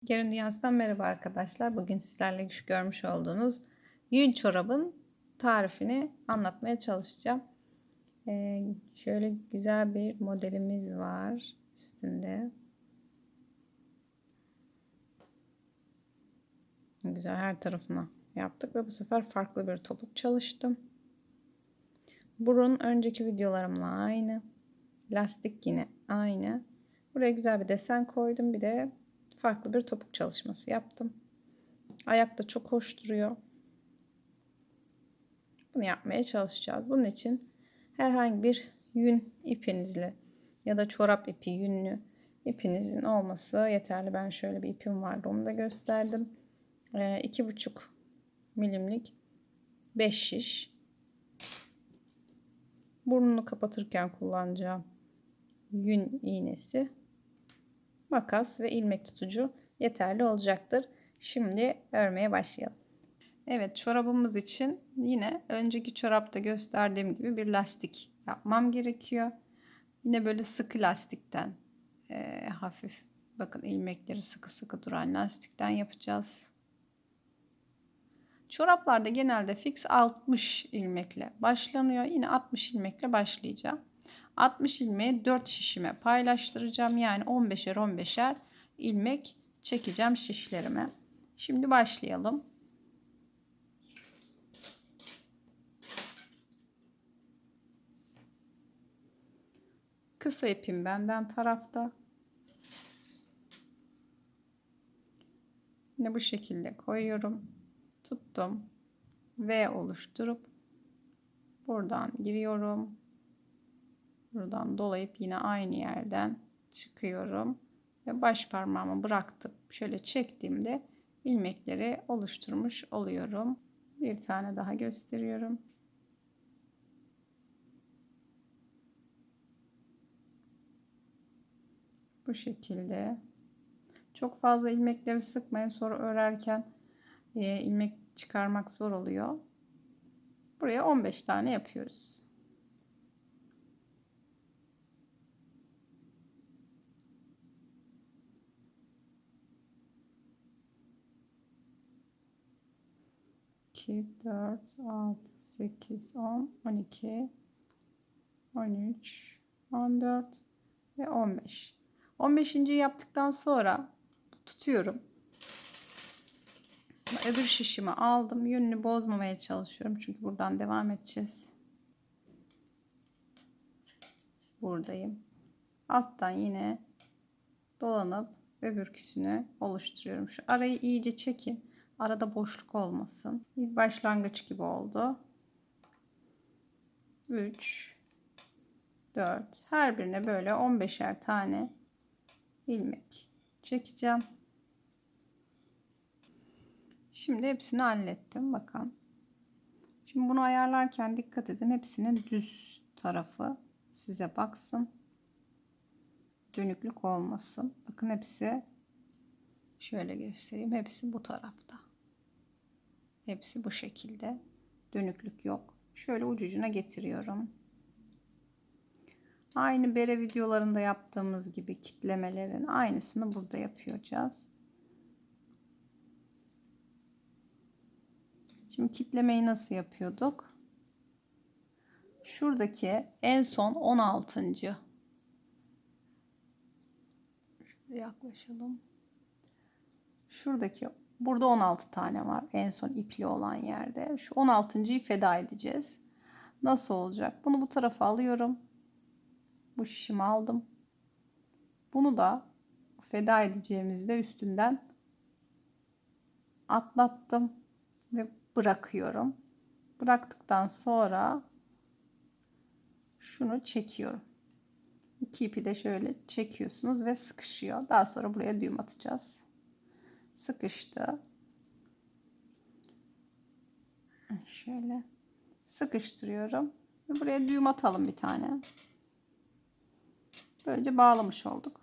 Gelin Dünyası'ndan merhaba arkadaşlar. Bugün sizlerle şu görmüş olduğunuz yün çorabın tarifini anlatmaya çalışacağım. Şöyle güzel bir modelimiz var üstünde. Güzel her tarafına yaptık ve bu sefer farklı bir topuk çalıştım. Burun önceki videolarımla aynı. Lastik yine aynı. Buraya güzel bir desen koydum. Bir de farklı bir topuk çalışması yaptım. Ayakta çok hoş duruyor. Bunu yapmaya çalışacağız. Bunun için herhangi bir yün ipinizle ya da çorap ipi, yünlü ipinizin olması yeterli. Ben şöyle bir ipim vardı, onu da gösterdim. 2,5 milimlik 5 şiş. Burnunu kapatırken kullanacağım yün iğnesi, makas ve ilmek tutucu yeterli olacaktır. Şimdi örmeye başlayalım. Evet, çorabımız için yine önceki çorapta gösterdiğim gibi bir lastik yapmam gerekiyor. Yine böyle sıkı lastikten hafif, bakın ilmekleri sıkı sıkı duran lastikten yapacağız. Çoraplarda genelde fix 60 ilmekle başlanıyor. Yine 60 ilmekle başlayacağım. 60 ilmeği 4 şişime paylaştıracağım. Yani 15'er 15'er ilmek çekeceğim şişlerime. Şimdi başlayalım. Kısa ipim benden tarafta. Yine bu şekilde koyuyorum. Tuttum. V oluşturup buradan giriyorum. Buradan dolayıp yine aynı yerden çıkıyorum. Ve baş parmağımı bıraktım. Şöyle çektiğimde ilmekleri oluşturmuş oluyorum. Bir tane daha gösteriyorum. Bu şekilde. Çok fazla ilmekleri sıkmayın. Sonra örerken ilmek çıkarmak zor oluyor. Buraya 15 tane yapıyoruz. İki, 4, 6, 8, 10, 12, 13, 14 ve 15. 15. yaptıktan sonra tutuyorum. Öbür şişimi aldım. Yönünü bozmamaya çalışıyorum. Çünkü buradan devam edeceğiz. Buradayım. Alttan yine dolanıp öbürküsünü oluşturuyorum. Şu arayı iyice çekin. Arada boşluk olmasın. Bir başlangıç gibi oldu. 3, 4. Her birine böyle 15'er tane ilmek çekeceğim. Şimdi hepsini hallettim. Bakın. Şimdi bunu ayarlarken dikkat edin. Hepsinin düz tarafı size baksın. Dönüklük olmasın. Bakın hepsi, şöyle göstereyim. Hepsi bu tarafta. Hepsi bu şekilde. Dönüklük yok. Şöyle ucucuna getiriyorum. Aynı bere videolarında yaptığımız gibi kitlemelerin aynısını burada yapacağız. Şimdi kitlemeyi nasıl yapıyorduk? Şuradaki en son 16. Yaklaşalım. Şuradaki, burada 16 tane var en son ipli olan yerde. Şu 16.'yı feda edeceğiz. Nasıl olacak? Bunu bu tarafa alıyorum. Bu şişimi aldım. Bunu da feda edeceğimizde üstünden atlattım ve bırakıyorum. Bıraktıktan sonra şunu çekiyorum. İki ipi de şöyle çekiyorsunuz ve sıkışıyor. Daha sonra buraya düğüm atacağız. Sıkıştı. Şöyle sıkıştırıyorum. Ve buraya düğüm atalım bir tane. Böylece bağlamış olduk.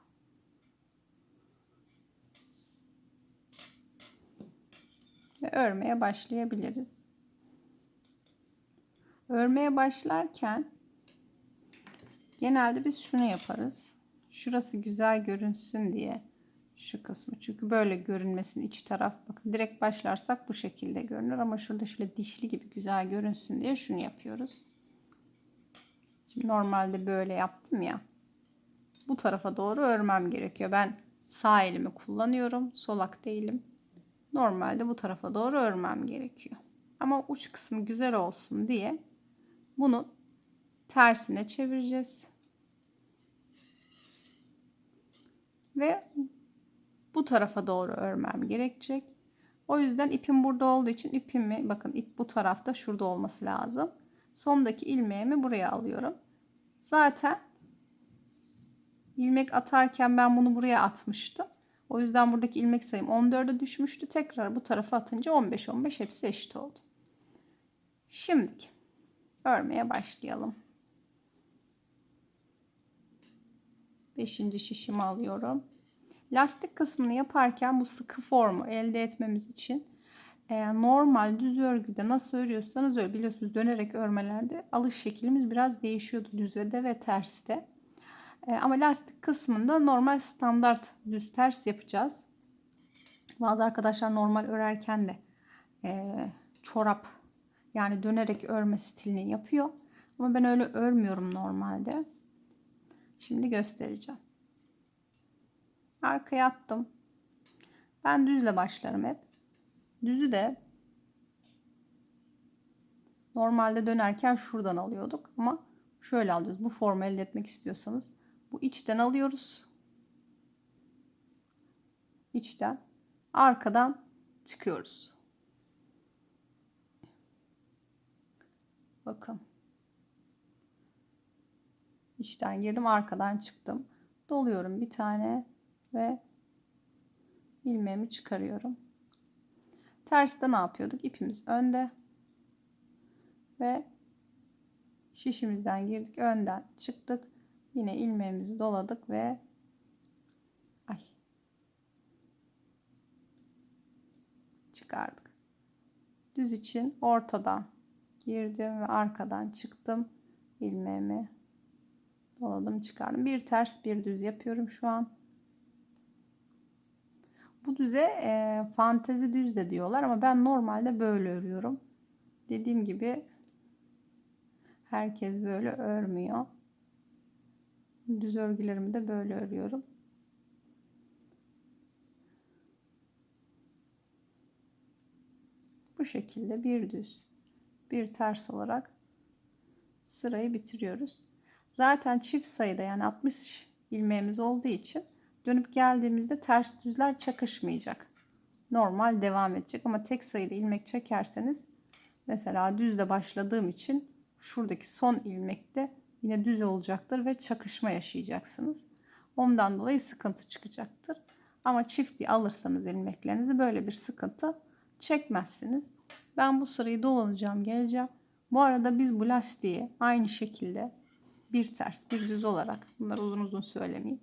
Ve örmeye başlayabiliriz. Örmeye başlarken genelde biz şunu yaparız. Şurası güzel görünsün diye Şu kısmı. Çünkü böyle görünmesin iç taraf. Bakın direkt başlarsak bu şekilde görünür. Ama şurada şöyle dişli gibi güzel görünsün diye şunu yapıyoruz. Şimdi normalde böyle yaptım ya. Bu tarafa doğru örmem gerekiyor. Ben sağ elimi kullanıyorum. Solak değilim. Normalde bu tarafa doğru örmem gerekiyor. Ama uç kısmı güzel olsun diye bunu tersine çevireceğiz. Ve bu tarafa doğru örmem gerekecek. O yüzden ipim burada olduğu için ipimi, bakın ip bu tarafta, şurada olması lazım. Sondaki ilmeğimi buraya alıyorum. Zaten ilmek atarken ben bunu buraya atmıştım. O yüzden buradaki ilmek sayım 14'e düşmüştü. Tekrar bu tarafa atınca 15 hepsi eşit oldu. Şimdi örmeye başlayalım. 5. şişimi alıyorum. Lastik kısmını yaparken bu sıkı formu elde etmemiz için normal düz örgüde nasıl örüyorsanız öyle, biliyorsunuz dönerek örmelerde alış şeklimiz biraz değişiyordu düzde ve terste. Ama lastik kısmında normal standart düz ters yapacağız. Bazı arkadaşlar normal örerken de çorap, yani dönerek örme stilini yapıyor. Ama ben öyle örmüyorum normalde. Şimdi göstereceğim. Arkaya attım. Ben düzle başlarım hep. Düzü de normalde dönerken şuradan alıyorduk ama şöyle alacağız. Bu formu elde etmek istiyorsanız bu içten alıyoruz. İçten, arkadan çıkıyoruz. Bakın. İçten girdim, arkadan çıktım. Doluyorum bir tane ve ilmeğimi çıkarıyorum. Terste ne yapıyorduk? İpimiz önde ve şişimizden girdik, önden çıktık. Yine ilmeğimizi doladık ve çıkardık. Düz için ortadan girdim ve arkadan çıktım. İlmeğimi doladım, çıkardım. Bir ters bir düz yapıyorum şu an. Bu düze fantezi düz de diyorlar ama ben normalde böyle örüyorum. Dediğim gibi herkes böyle örmüyor. Düz örgülerimi de böyle örüyorum. Bu şekilde bir düz bir ters olarak sırayı bitiriyoruz. Zaten çift sayıda, yani 60 ilmeğimiz olduğu için dönüp geldiğimizde ters düzler çakışmayacak. Normal devam edecek ama tek sayıda ilmek çekerseniz, mesela düzle başladığım için şuradaki son ilmekte yine düz olacaktır ve çakışma yaşayacaksınız. Ondan dolayı sıkıntı çıkacaktır. Ama çift alırsanız ilmeklerinizi böyle bir sıkıntı çekmezsiniz. Ben bu sırayı dolanacağım, geleceğim. Bu arada biz bu lastiği aynı şekilde bir ters bir düz olarak, bunları uzun uzun söylemeyeyim,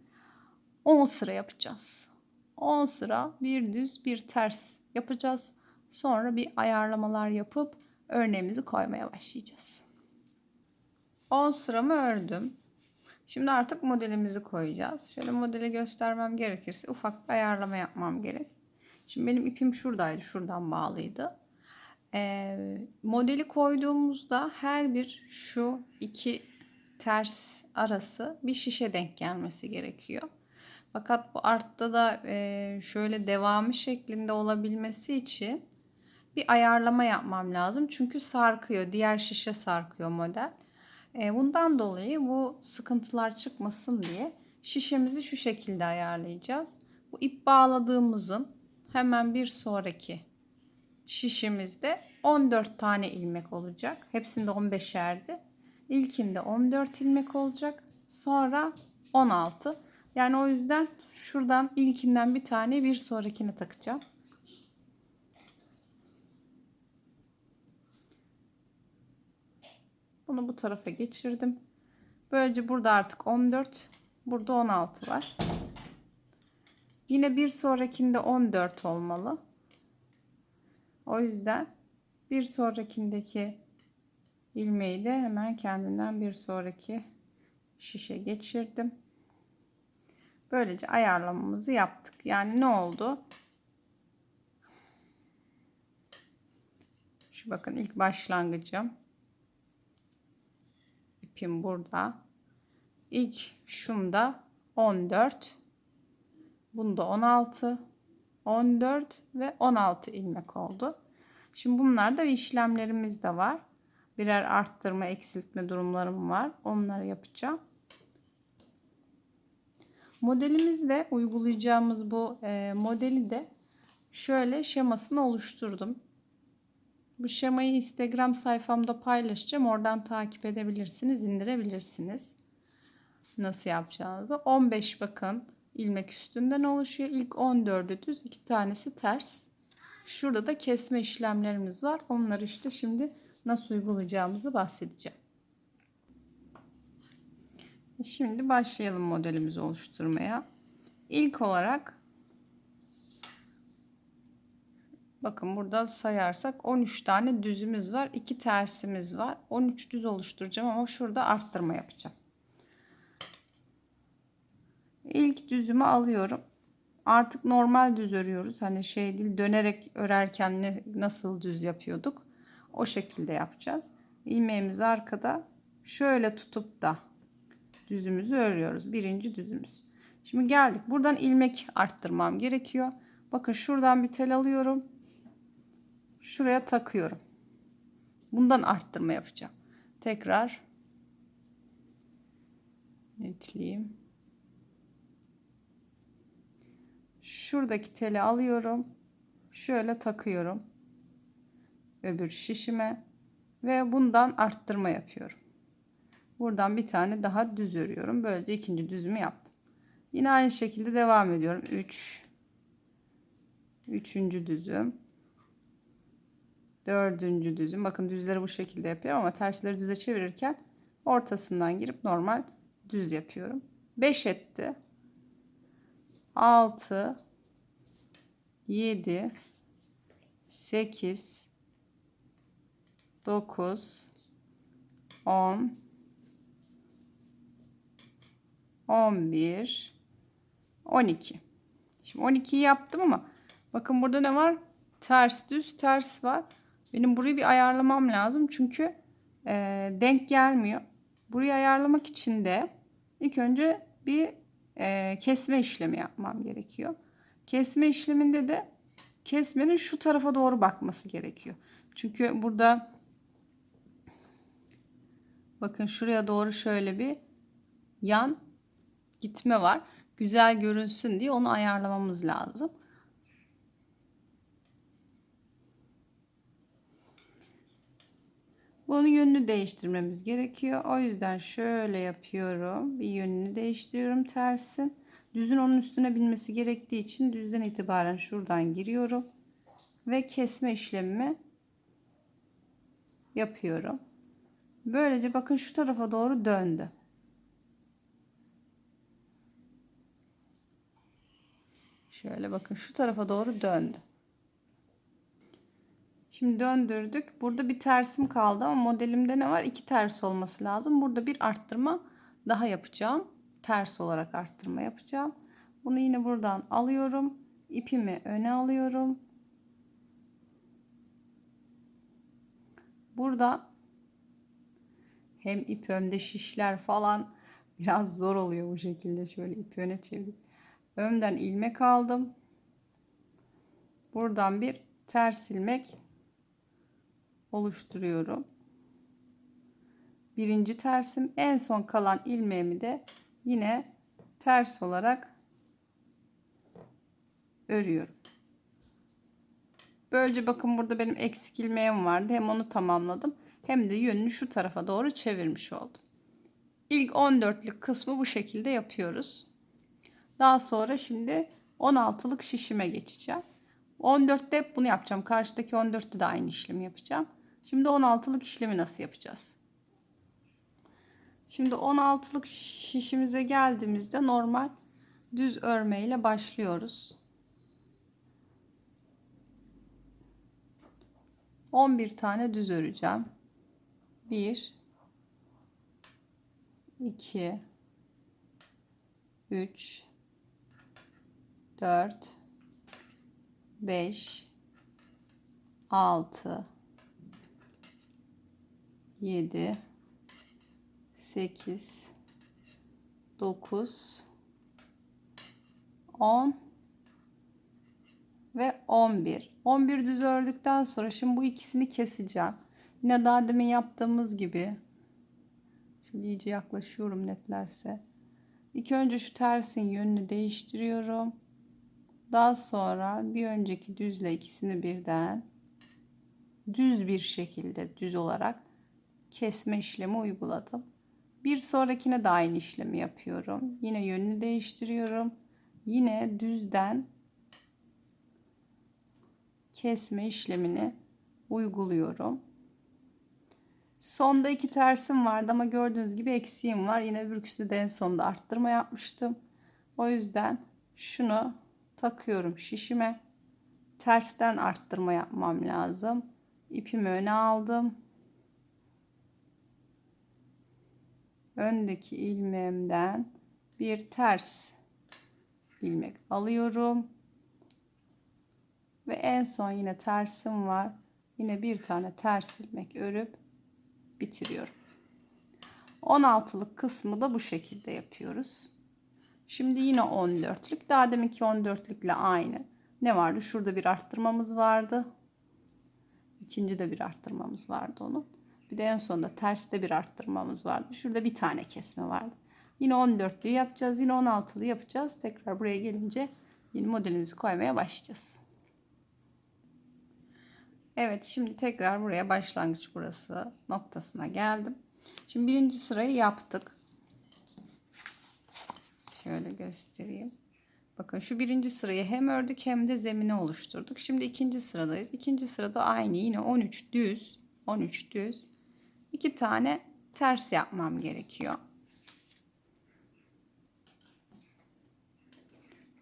10 sıra yapacağız. 10 sıra bir düz bir ters yapacağız. Sonra bir ayarlamalar yapıp örneğimizi koymaya başlayacağız. 10 sıramı ördüm. Şimdi artık modelimizi koyacağız. Şöyle modeli göstermem gerekirse ufak bir ayarlama yapmam gerek. Şimdi benim ipim şuradaydı. Şuradan bağlıydı. Modeli koyduğumuzda her bir şu iki ters arası bir şişe denk gelmesi gerekiyor. Fakat bu artta da şöyle devamı şeklinde olabilmesi için bir ayarlama yapmam lazım. Çünkü sarkıyor. Diğer şişe sarkıyor model. Bundan dolayı bu sıkıntılar çıkmasın diye şişemizi şu şekilde ayarlayacağız. Bu ip bağladığımızın hemen bir sonraki şişimizde 14 tane ilmek olacak. Hepsinde 15'erdi. İlkinde 14 ilmek olacak. Sonra 16. Yani o yüzden şuradan ilkinden bir tane bir sonrakine takacağım. Bunu bu tarafa geçirdim. Böylece burada artık 14, burada 16 var. Yine bir sonrakinde 14 olmalı. O yüzden bir sonrakindeki ilmeği de hemen kendinden bir sonraki şişe geçirdim. Böylece ayarlamamızı yaptık. Yani ne oldu? Şu bakın ilk başlangıcım. İpim burada. İlk şunda 14. Bunda 16. 14 ve 16 ilmek oldu. Şimdi bunlarda işlemlerimiz de var. Birer arttırma, eksiltme durumlarım var. Onları yapacağım. Modelimizde uygulayacağımız bu modeli de şöyle şemasını oluşturdum. Bu şemayı Instagram sayfamda paylaşacağım. Oradan takip edebilirsiniz, indirebilirsiniz. Nasıl yapacağınızı. 15 bakın ilmek üstünden oluşuyor. İlk 14'ü düz, 2 tanesi ters. Şurada da kesme işlemlerimiz var. Onları işte şimdi nasıl uygulayacağımızı bahsedeceğim. Şimdi başlayalım modelimizi oluşturmaya. İlk olarak bakın burada sayarsak 13 tane düzümüz var. 2 tersimiz var. 13 düz oluşturacağım ama şurada arttırma yapacağım. İlk düzümü alıyorum. Artık normal düz örüyoruz. Hani şey değil, dönerek örerken nasıl düz yapıyorduk. O şekilde yapacağız. İlmeğimiz arkada. Şöyle tutup da düzümüzü örüyoruz. Birinci düzümüz. Şimdi geldik. Buradan ilmek arttırmam gerekiyor. Bakın şuradan bir tel alıyorum. Şuraya takıyorum. Bundan arttırma yapacağım. Tekrar netleyeyim. Şuradaki teli alıyorum. Şöyle takıyorum. Öbür şişime ve bundan arttırma yapıyorum. Buradan bir tane daha düz örüyorum. Böylece ikinci düzümü yaptım. Yine aynı şekilde devam ediyorum. 3. düzüm. 4. düzüm. Bakın düzleri bu şekilde yapıyorum ama tersleri düze çevirirken ortasından girip normal düz yapıyorum. 5 etti. 6 7 8 9 10 11 12. Şimdi 12'yi yaptım ama bakın burada ne var? Ters düz ters var. Benim burayı bir ayarlamam lazım. Çünkü denk gelmiyor. Burayı ayarlamak için de ilk önce bir kesme işlemi yapmam gerekiyor. Kesme işleminde de kesmenin şu tarafa doğru bakması gerekiyor. Çünkü burada bakın şuraya doğru şöyle bir yan gitme var. Güzel görünsün diye onu ayarlamamız lazım. Bunun yönünü değiştirmemiz gerekiyor. O yüzden şöyle yapıyorum. Bir yönünü değiştiriyorum tersin. Düzün onun üstüne binmesi gerektiği için düzden itibaren şuradan giriyorum. Ve kesme işlemimi yapıyorum. Böylece bakın şu tarafa doğru döndü. Şöyle bakın şu tarafa doğru döndü. Şimdi döndürdük. Burada bir tersim kaldı ama modelimde ne var? 2 ters olması lazım. Burada bir arttırma daha yapacağım. Ters olarak arttırma yapacağım. Bunu yine buradan alıyorum. İpimi öne alıyorum. Burada hem ip önde şişler falan biraz zor oluyor bu şekilde. Şöyle ipi öne çevirip önden ilmek aldım. Buradan bir ters ilmek oluşturuyorum. Birinci tersim, en son kalan ilmeğimi de yine ters olarak örüyorum. Böylece bakın burada benim eksik ilmeğim vardı. Hem onu tamamladım hem de yönünü şu tarafa doğru çevirmiş oldum. İlk 14'lük kısmı bu şekilde yapıyoruz. Daha sonra şimdi 16'lık şişime geçeceğim. 14'te hep bunu yapacağım. Karşıdaki 14'te de aynı işlemi yapacağım. Şimdi 16'lık işlemi nasıl yapacağız? Şimdi 16'lık şişimize geldiğimizde normal düz örme ile başlıyoruz. 11 tane düz öreceğim. 1 2 3 4, 5, 6, 7, 8, 9, 10 ve 11. 11 düz ördükten sonra şimdi bu ikisini keseceğim. Yine daha demin yaptığımız gibi. Şimdi iyice yaklaşıyorum netlerse. İlk önce şu tersin yönünü değiştiriyorum. Daha sonra bir önceki düzle ikisini birden düz bir şekilde düz olarak kesme işlemi uyguladım. Bir sonrakine de aynı işlemi yapıyorum. Yine yönünü değiştiriyorum. Yine düzden kesme işlemini uyguluyorum. Sonda 2 tersim vardı ama gördüğünüz gibi eksiğim var. Yine öbürküsü de en sonda arttırma yapmıştım. O yüzden şunu takıyorum şişime. Tersten arttırma yapmam lazım. İpimi öne aldım. Öndeki ilmeğimden bir ters ilmek alıyorum. Ve en son yine tersim var. Yine bir tane ters ilmek örüp bitiriyorum. 16'lık kısmı da bu şekilde yapıyoruz. Şimdi yine 14'lük. Daha deminki 14'lükle aynı. Ne vardı? Şurada bir arttırmamız vardı. İkinci de bir arttırmamız vardı onun. Bir de en sonunda terste bir arttırmamız vardı. Şurada bir tane kesme vardı. Yine 14'lüğü yapacağız. Yine 16'lı yapacağız. Tekrar buraya gelince yeni modelimizi koymaya başlayacağız. Evet, şimdi tekrar buraya başlangıç burası noktasına geldim. Şimdi birinci sırayı yaptık. Şöyle göstereyim. Bakın şu birinci sırayı hem ördük hem de zemini oluşturduk. Şimdi ikinci sıradayız. İkinci sırada aynı yine 13 düz, 13 düz. 2 tane ters yapmam gerekiyor.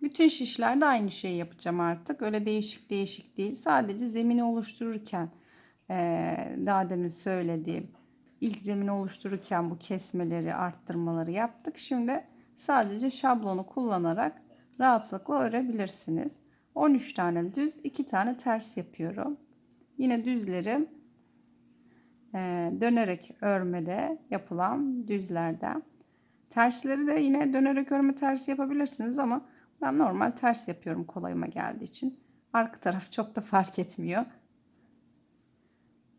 Bütün şişlerde aynı şeyi yapacağım artık. Öyle değişik değişik değil. Sadece zemini oluştururken daha demin söylediğim ilk zemini oluştururken bu kesmeleri, arttırmaları yaptık. Şimdi sadece şablonu kullanarak rahatlıkla örebilirsiniz. 13 tane düz, 2 tane ters yapıyorum. Yine düzlerim dönerek örmede yapılan düzlerden. Tersleri de yine dönerek örme tersi yapabilirsiniz ama ben normal ters yapıyorum kolayıma geldiği için. Arka taraf çok da fark etmiyor.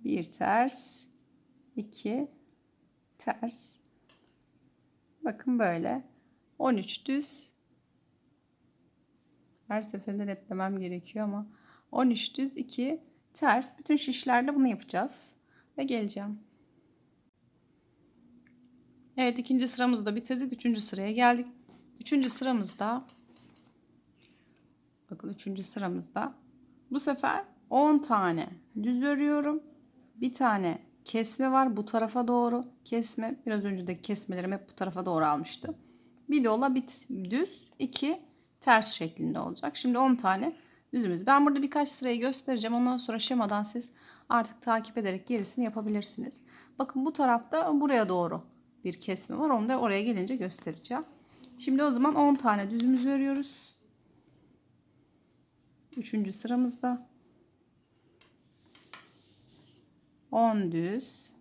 Bir ters, 2 ters. Bakın böyle 13 düz. Her seferinde netlemem gerekiyor ama 13 düz, 2 ters. Bütün şişlerde bunu yapacağız ve geleceğim. Evet, ikinci sıramızı da bitirdik. Üçüncü sıraya geldik. Üçüncü sıramızda bakın üçüncü sıramızda bu sefer 10 tane düz örüyorum. Bir tane kesme var bu tarafa doğru. Kesme, biraz önceki kesmelerim hep bu tarafa doğru almıştım. Bir dola bir düz, 2 ters şeklinde olacak. Şimdi 10 tane düzümüz. Ben burada birkaç sırayı göstereceğim. Ondan sonra şemadan siz artık takip ederek gerisini yapabilirsiniz. Bakın bu tarafta buraya doğru bir kesme var. Onu da oraya gelince göstereceğim. Şimdi o zaman 10 tane düzümüzü örüyoruz. Üçüncü sıramızda 10 düz,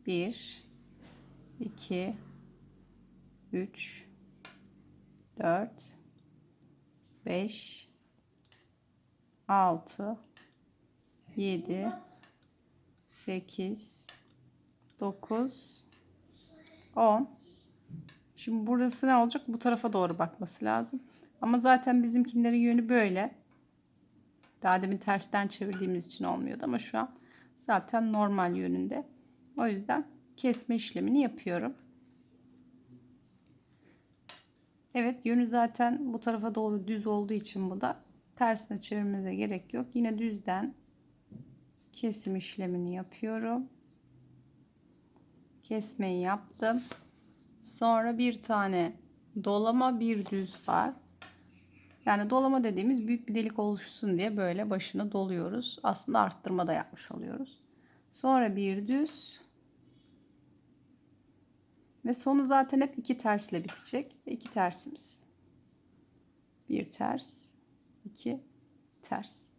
1 2 3 4 5 6 7 8 9 10. Şimdi burası ne olacak? Bu tarafa doğru bakması lazım. Ama zaten bizimkilerin yönü böyle. Daha demin tersten çevirdiğimiz için olmuyordu ama şu an zaten normal yönünde. O yüzden kesme işlemini yapıyorum. Evet, yönü zaten bu tarafa doğru düz olduğu için bu da tersine çevirmemize gerek yok. Yine düzden kesim işlemini yapıyorum. Kesmeyi yaptım. Sonra bir tane dolama, bir düz var. Yani dolama dediğimiz büyük bir delik oluşsun diye böyle başını doluyoruz. Aslında arttırma da yapmış oluyoruz. Sonra bir düz. Ve sonu zaten hep 2 tersle bitecek. 2 tersimiz. 1 ters, 2 ters.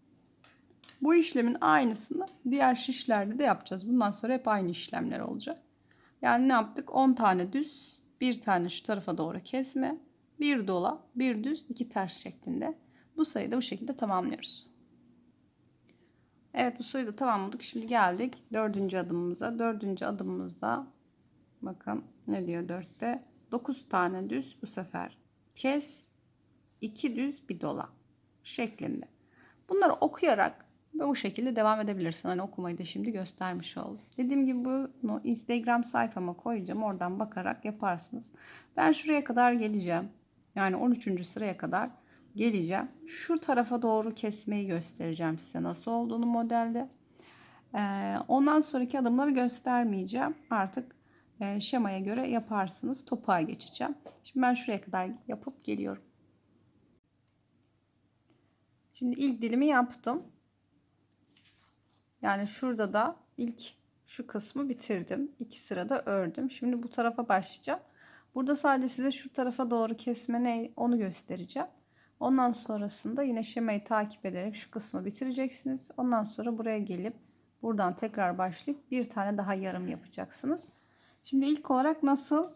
Bu işlemin aynısını diğer şişlerde de yapacağız. Bundan sonra hep aynı işlemler olacak. Yani ne yaptık? 10 tane düz, bir tane şu tarafa doğru kesme, bir dola, bir düz, 2 ters şeklinde. Bu sayıyı da bu şekilde tamamlıyoruz. Evet, bu sayıyı da tamamladık. Şimdi geldik 4. adımımıza. 4. adımımızda bakın ne diyor 4'te? 9 tane düz bu sefer kes, 2 düz bir dola şeklinde. Bunları okuyarak ve bu şekilde devam edebilirsin. Hani okumayı da şimdi göstermiş oldum. Dediğim gibi bunu Instagram sayfama koyacağım. Oradan bakarak yaparsınız. Ben şuraya kadar geleceğim. Yani 13. sıraya kadar geleceğim. Şu tarafa doğru kesmeyi göstereceğim size nasıl olduğunu modelde. Ondan sonraki adımları göstermeyeceğim. Artık şemaya göre yaparsınız. Topuğa geçeceğim. Şimdi ben şuraya kadar yapıp geliyorum. Şimdi ilk dilimi yaptım. Yani şurada da ilk şu kısmı bitirdim. 2 sırada ördüm. Şimdi bu tarafa başlayacağım. Burada sadece size şu tarafa doğru kesme ne onu göstereceğim. Ondan sonrasında yine şemayı takip ederek şu kısmı bitireceksiniz. Ondan sonra buraya gelip buradan tekrar başlayıp bir tane daha yarım yapacaksınız. Şimdi ilk olarak nasıl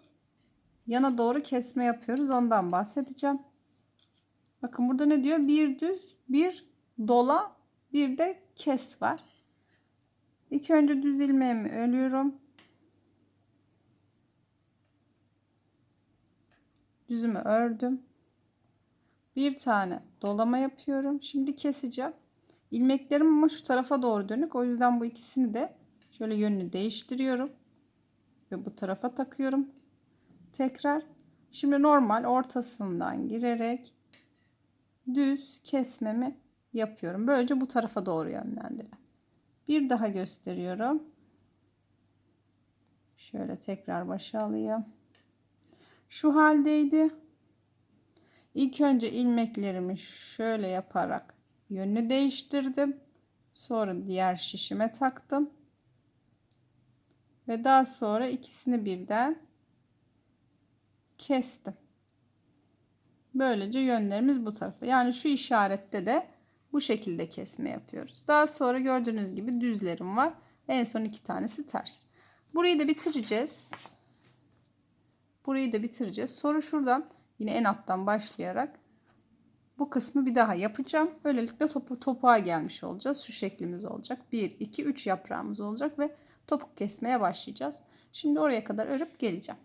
yana doğru kesme yapıyoruz ondan bahsedeceğim. Bakın burada ne diyor? Bir düz, bir dola, bir de kes var. İlk önce düz ilmeğimi örüyorum. Düzümü ördüm. Bir tane dolama yapıyorum. Şimdi keseceğim. İlmeklerim ama şu tarafa doğru dönük. O yüzden bu ikisini de şöyle yönünü değiştiriyorum. Ve bu tarafa takıyorum. Tekrar. Şimdi normal ortasından girerek düz kesmemi yapıyorum. Böylece bu tarafa doğru yönlendirelim. Bir daha gösteriyorum. Şöyle tekrar başa alayım. Şu haldeydi. İlk önce ilmeklerimi şöyle yaparak yönünü değiştirdim. Sonra diğer şişime taktım. Ve daha sonra ikisini birden kestim. Böylece yönlerimiz bu tarafa. Yani şu işarette de bu şekilde kesme yapıyoruz. Daha sonra gördüğünüz gibi düzlerim var. En son 2 tanesi ters. Burayı da bitireceğiz. Burayı da bitireceğiz. Sonra şuradan yine en alttan başlayarak bu kısmı bir daha yapacağım. Böylelikle topuğa gelmiş olacağız. Şu şeklimiz olacak. 1, 2, 3 yaprağımız olacak ve topuk kesmeye başlayacağız. Şimdi oraya kadar örüp geleceğim.